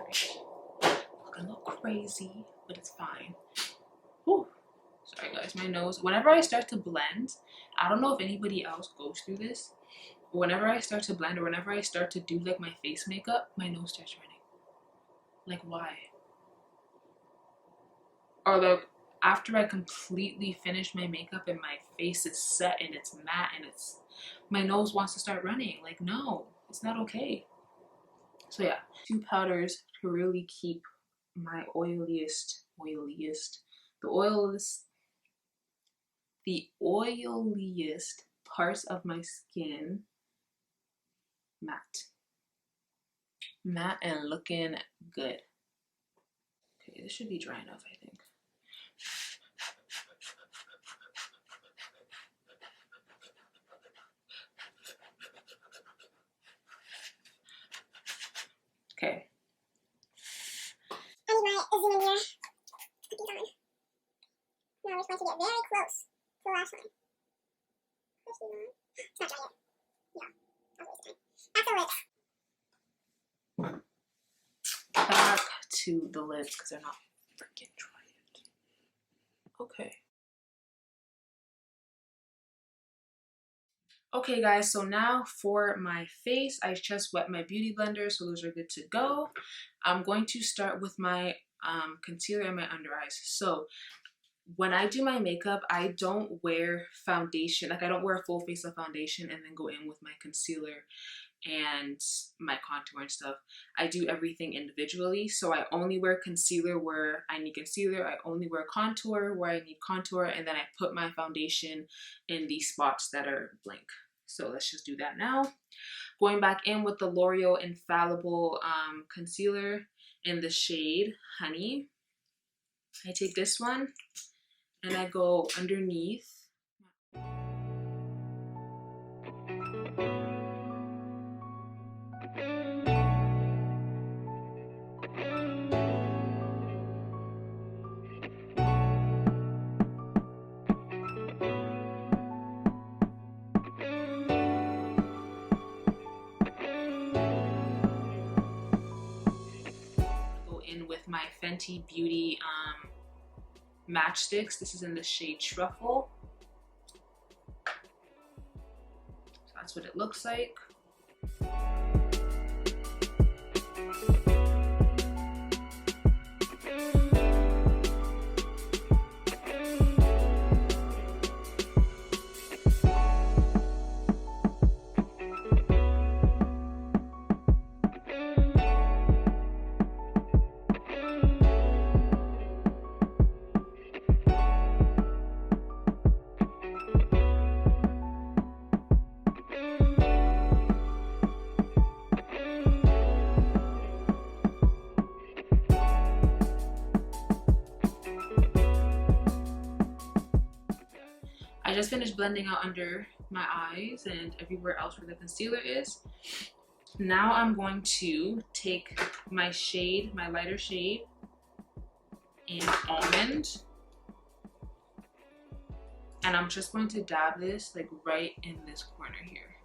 Looking a little crazy, but it's fine. Whew. Sorry guys, my nose. Whenever I start to blend, I don't know if anybody else goes through this, but whenever I start to blend or whenever I start to do like my face makeup, my nose starts running. Like, why? Or like after I completely finish my makeup and my face is set and it's matte and it's, my nose wants to start running. Like, no, it's not okay. So yeah, 2 powders to really keep my oiliest parts of my skin matte and looking good. Okay, this should be dry enough, I think. Okay. I need my zoom in here. Put these on. Now we're just going to get very close to the lash line. It's not dry yet. Yeah, that was a waste of time. Back to the lids because they're not freaking dry yet. Okay. Okay guys, so now for my face, I just wet my beauty blender, so those are good to go. I'm going to start with my concealer and my under eyes. So when I do my makeup, I don't wear foundation. Like, I don't wear a full face of foundation and then go in with my concealer and my contour and stuff. I do everything individually. So I only wear concealer where I need concealer, I only wear contour where I need contour, and then I put my foundation in the spots that are blank. So let's just do that now. Going back in with the L'Oreal Infallible concealer in the shade Honey. I take this one and I go underneath. With my Fenty Beauty matchsticks. This is in the shade Truffle. So that's what it looks like. I just finished blending out under my eyes and everywhere else where the concealer is. Now I'm going to take my shade, my lighter shade, in Almond, and I'm just going to dab this like right in this corner here.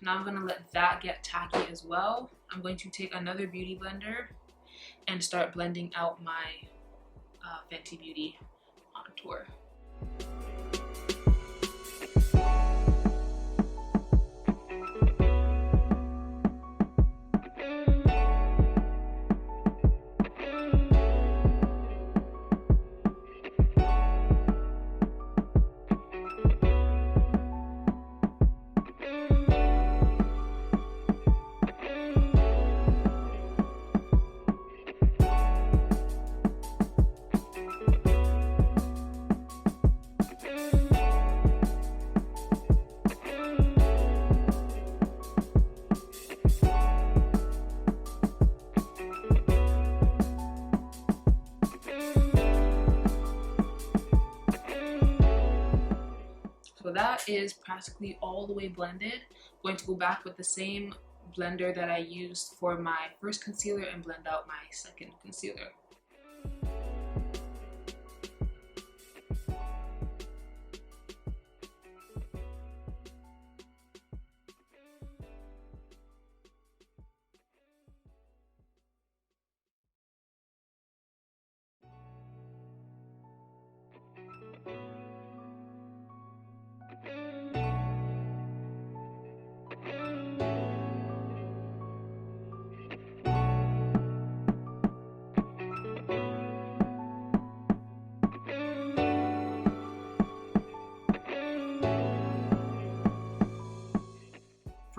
Now I'm going to let that get tacky as well. I'm going to take another beauty blender and start blending out my Fenty Beauty contour. So that is practically all the way blended. I'm going to go back with the same blender that I used for my first concealer and blend out my second concealer.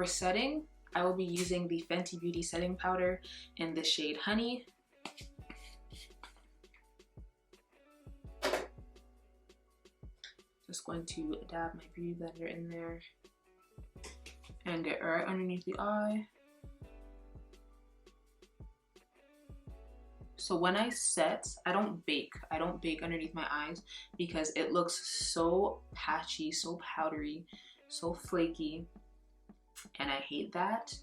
For setting, I will be using the Fenty Beauty setting powder in the shade Honey. Just going to dab my beauty blender in there and get right underneath the eye. So when I set, I don't bake underneath my eyes because it looks so patchy, so powdery, so flaky, and I hate that.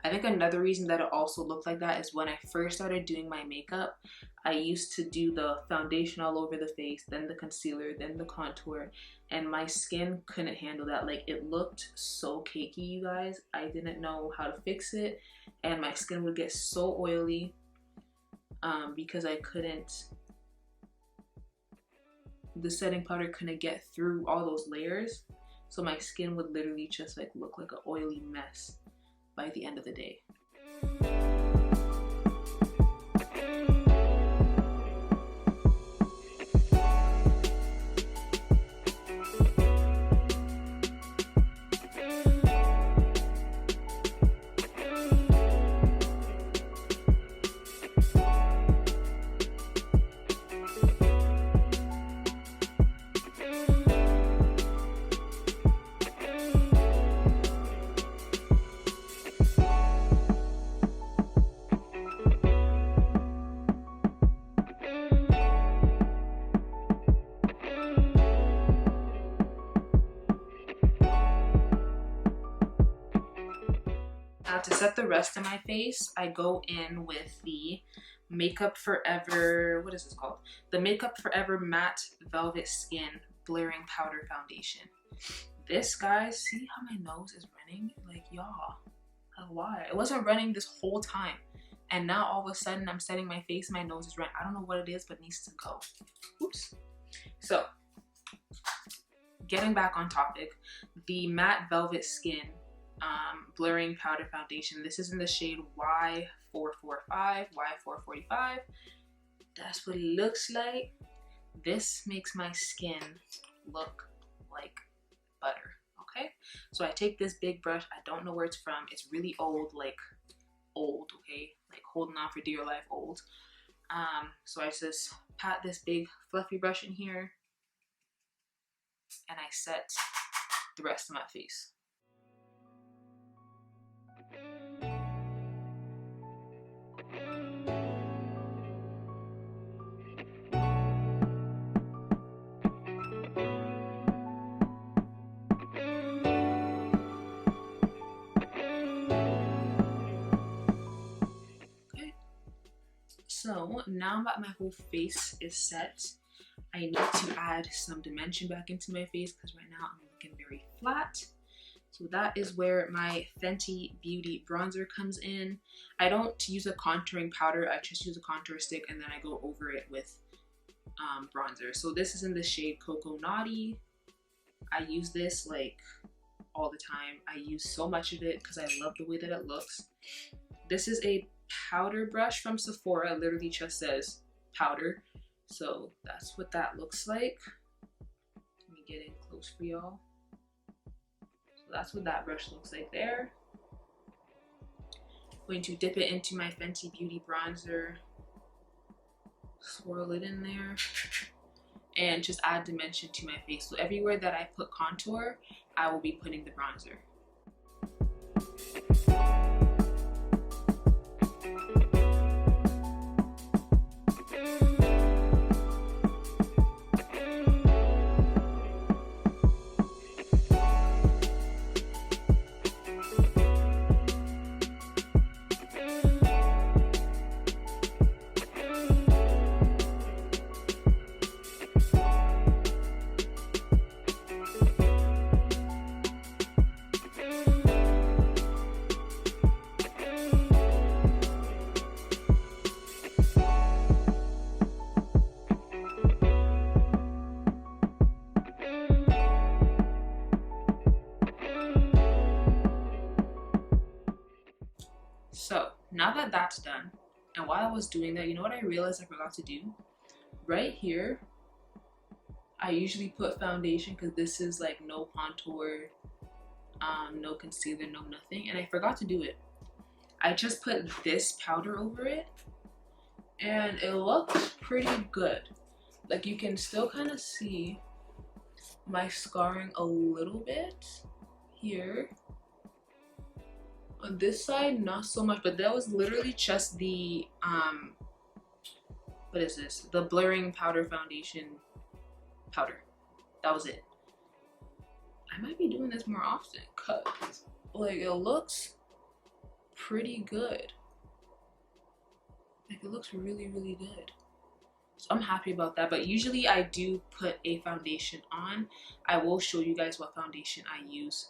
I think another reason that it also looked like that is when I first started doing my makeup, I used to do the foundation all over the face, then the concealer, then the contour, and my skin couldn't handle that. Like, it looked so cakey, you guys. I didn't know how to fix it, and my skin would get so oily because I couldn't, the setting powder couldn't get through all those layers. So my skin would literally just like look like an oily mess by the end of the day. Now to set the rest of my face, I go in with the Makeup Forever, what is this called? The Makeup Forever Matte Velvet Skin Blurring Powder Foundation. This, guys, see how my nose is running? Like, y'all, why? It wasn't running this whole time. And now all of a sudden I'm setting my face, my nose is running. I don't know what it is, but it needs to go. Oops. So, getting back on topic, the Matte Velvet Skin blurring powder foundation. This is in the shade Y445, Y445. That's what it looks like. This makes my skin look like butter. Okay, so I take this big brush. I don't know where it's from. It's really old, like old. Okay, like holding on for dear life old. So I just pat this big fluffy brush in here and I set the rest of my face. So now that my whole face is set, I need to add some dimension back into my face because right now I'm looking very flat. So that is where my Fenty Beauty bronzer comes in. I don't use a contouring powder, I just use a contour stick and then I go over it with bronzer. So this is in the shade Coco Naughty. I use this like all the time. I use so much of it because I love the way that it looks. This is a powder brush from Sephora. It literally just says powder. So that's what that looks like. Let me get in close for y'all. So that's what that brush looks like there. I'm going to dip it into my Fenty Beauty bronzer. Swirl it in there. And just add dimension to my face. So everywhere that I put contour, I will be putting the bronzer. So now that that's done, and while I was doing that, you know what I realized I forgot to do? Right here, I usually put foundation because this is like no contour no concealer, no nothing, and I forgot to do it. I just put this powder over it and it looks pretty good. Like you can still kind of see my scarring a little bit here. On this side, not so much, but that was literally just the what is this? The blurring powder foundation powder. That was it. I might be doing this more often because like it looks pretty good. Like it looks really, really good. So I'm happy about that. But usually I do put a foundation on. I will show you guys what foundation I use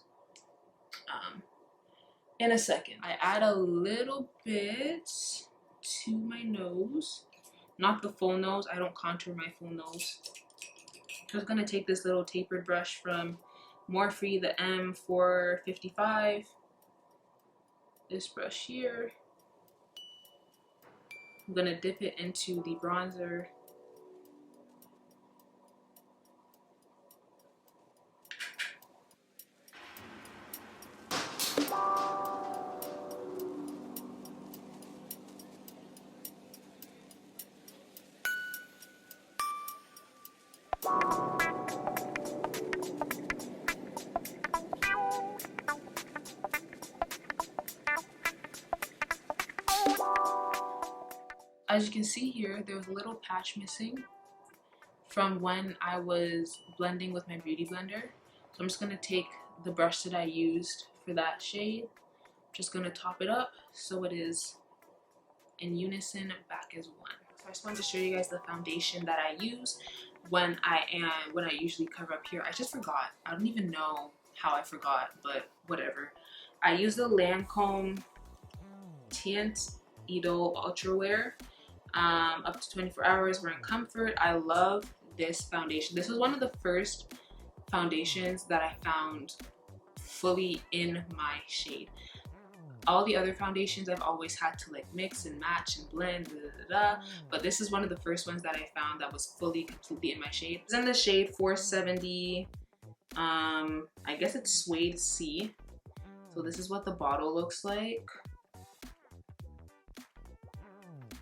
in a second. I add a little bit to my nose. Not the full nose. I don't contour my full nose. I'm just gonna take this little tapered brush from Morphe, the M455. This brush here. I'm gonna dip it into the bronzer. As you can see here, there was a little patch missing from when I was blending with my beauty blender. So I'm just going to take the brush that I used for that shade. I'm just going to top it up so it is in unison back as one. So I just wanted to show you guys the foundation that I use when I usually cover up here. I just forgot. I don't even know how I forgot, but whatever. I use the Lancôme Tient Idole Ultra Wear. Up to 24 hours, we're in comfort. I love this foundation. This was one of the first foundations that I found fully in my shade. All the other foundations I've always had to like mix and match and blend, but this is one of the first ones that I found that was fully, completely in my shade. It's in the shade 470, I guess it's Suede C. So this is what the bottle looks like.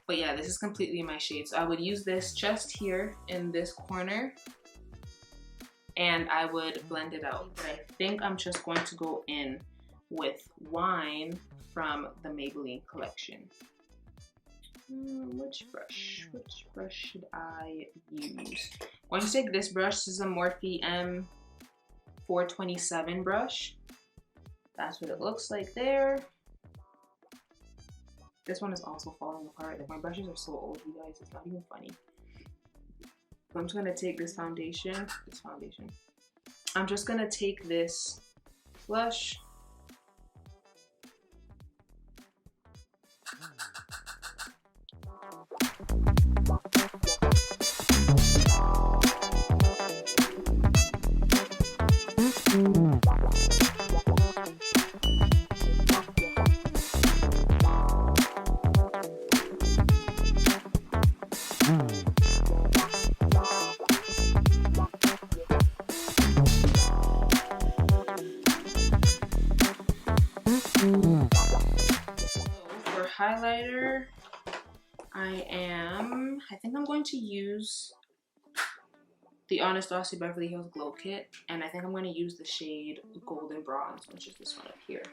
But yeah, this is completely in my shade. So I would use this just here in this corner and I would blend it out. But I think I'm just going to go in with Wine from the Maybelline collection. Which brush should I use? I'm going to take this brush. This is a Morphe M427 brush. That's what it looks like there. This one is also falling apart. Like my brushes are so old, you guys. It's not even funny. So I'm just gonna take this foundation. I'm just gonna take this blush. Highlighter, I think I'm going to use the Anastasia Beverly Hills Glow Kit, and I think I'm going to use the shade Golden Bronze, which is this one up here.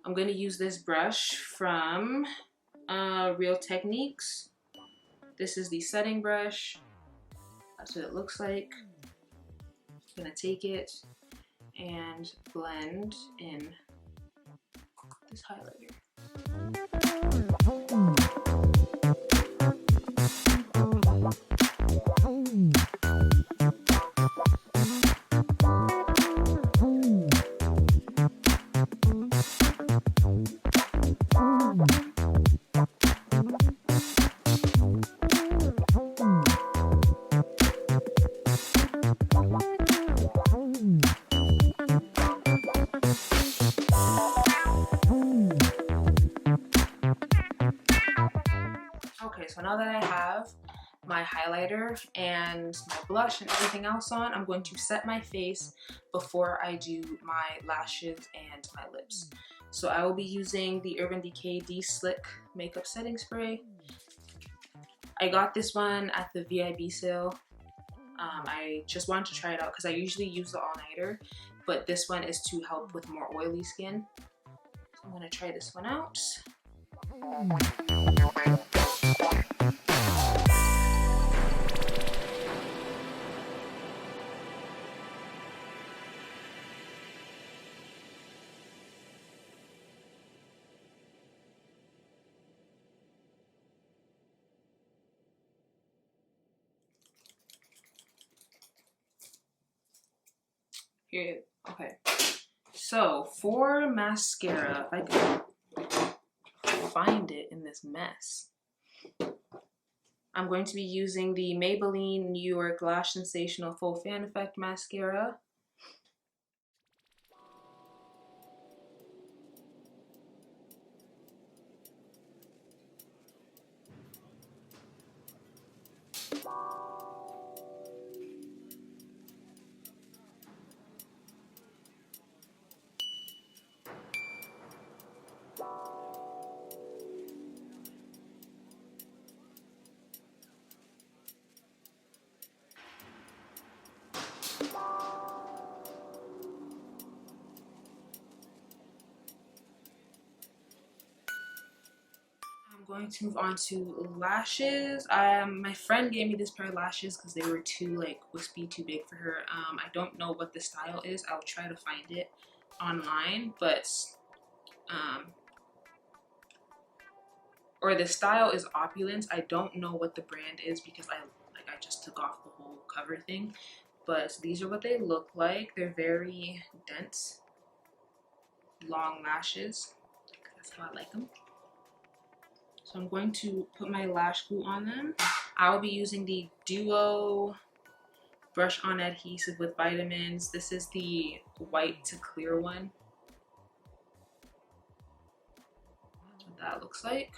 I'm going to use this brush from Real Techniques. This is the setting brush. That's what it looks like. I'm going to take it and blend in this highlighter. Okay, so now that I have my highlighter and my blush and everything else on, I'm going to set my face before I do my lashes and my lips. So I will be using the Urban Decay Deslick makeup setting spray. I got this one at the VIB sale. I just wanted to try it out because I usually use the all-nighter, but this one is to help with more oily skin. So I'm gonna try this one out. Here, okay. So for mascara, if I can find it in this mess, I'm going to be using the Maybelline New York Lash Sensational Full Fan Effect Mascara. I'm going to move on to lashes. My friend gave me this pair of lashes because they were too like wispy, too big for her. I don't know what the style is. I'll try to find it online, but or the style is Opulence. I don't know what the brand is because I just took off the whole cover thing. But these are what they look like. They're very dense, long lashes. That's how I like them. So I'm going to put my lash glue on them. I'll be using the Duo Brush On Adhesive with Vitamins. This is the white to clear one. That's what that looks like.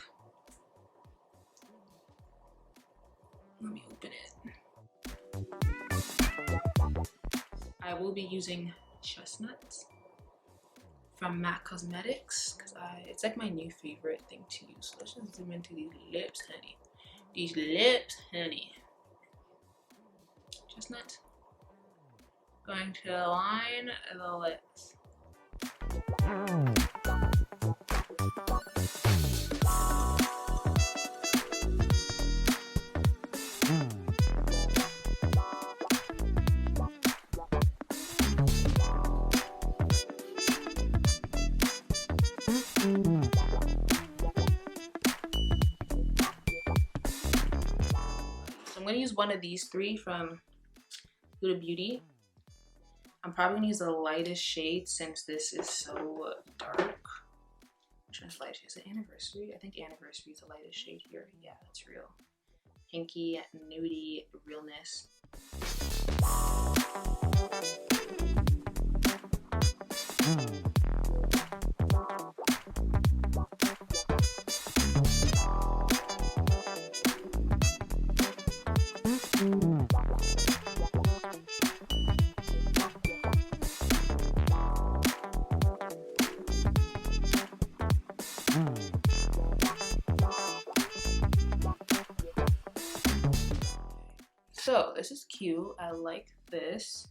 Let me open it. I will be using Chestnut from MAC Cosmetics because it's like my new favorite thing to use. So let's just zoom into these lips, honey. These lips, honey. Chestnut. Going to line the lips. I'm going to use one of these three from Huda Beauty. I'm probably going to use the lightest shade since this is so dark. Which one's light? Is it Anniversary? I think Anniversary is the lightest shade here. Yeah, that's real. Pinky, nudie, realness. So this is cute. I like this,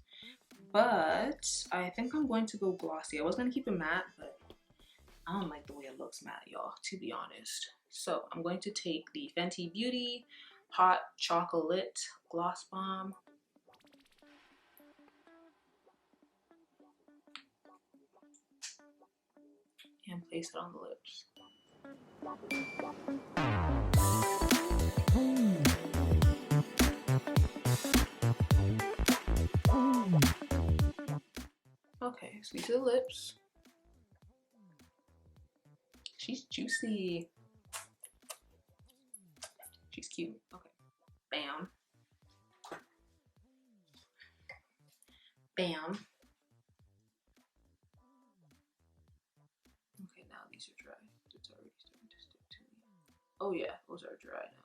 but I think I'm going to go glossy. I was gonna keep it matte, but I don't like the way it looks matte, y'all, to be honest. So I'm going to take the Fenty Beauty Hot Chocolate Gloss Bomb. And place it on the lips. Okay, so these are the lips. She's juicy. She's cute. Okay. Bam. Bam. Okay, now these are dry. It's already starting to stick to me. Oh yeah, those are dry now.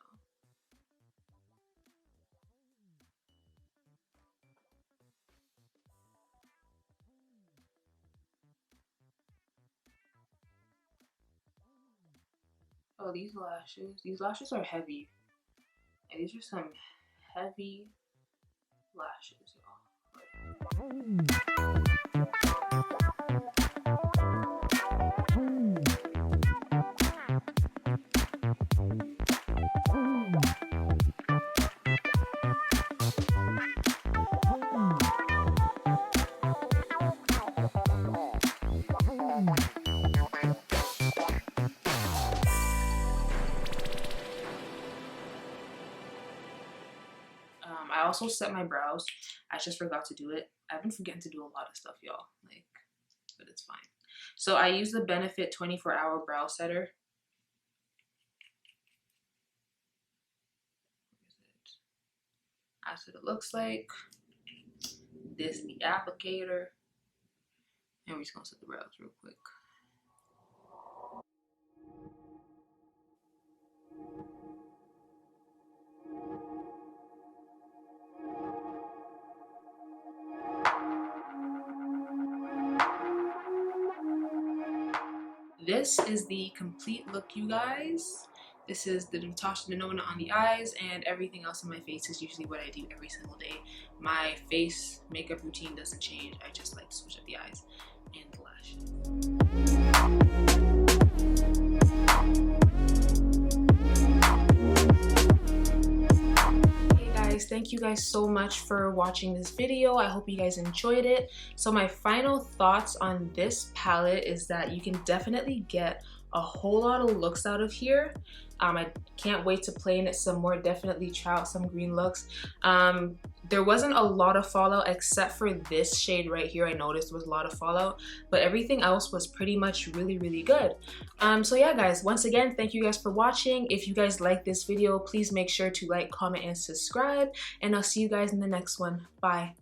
Yo, these lashes are heavy. And these are some heavy lashes, y'all. I also set my brows. I just forgot to do it. I've been forgetting to do a lot of stuff, y'all. Like, but it's fine. So I use the Benefit 24-hour brow setter. That's what it looks like. This is the applicator. And we're just gonna set the brows real quick. This is the complete look, you guys. This is the Natasha Denona on the eyes, and everything else on my face is usually what I do every single day. My face makeup routine doesn't change. I just like to switch up the eyes and the lashes. Thank you guys so much for watching this video. I hope you guys enjoyed it. So my final thoughts on this palette is that you can definitely get a whole lot of looks out of here. I can't wait to play in it some more. Definitely try out some green looks. There wasn't a lot of fallout except for this shade right here. I noticed was a lot of fallout, but everything else was pretty much really good. So yeah guys, once again, thank you guys for watching. If you guys like this video, please make sure to like, comment, and subscribe, and I'll see you guys in the next one. Bye.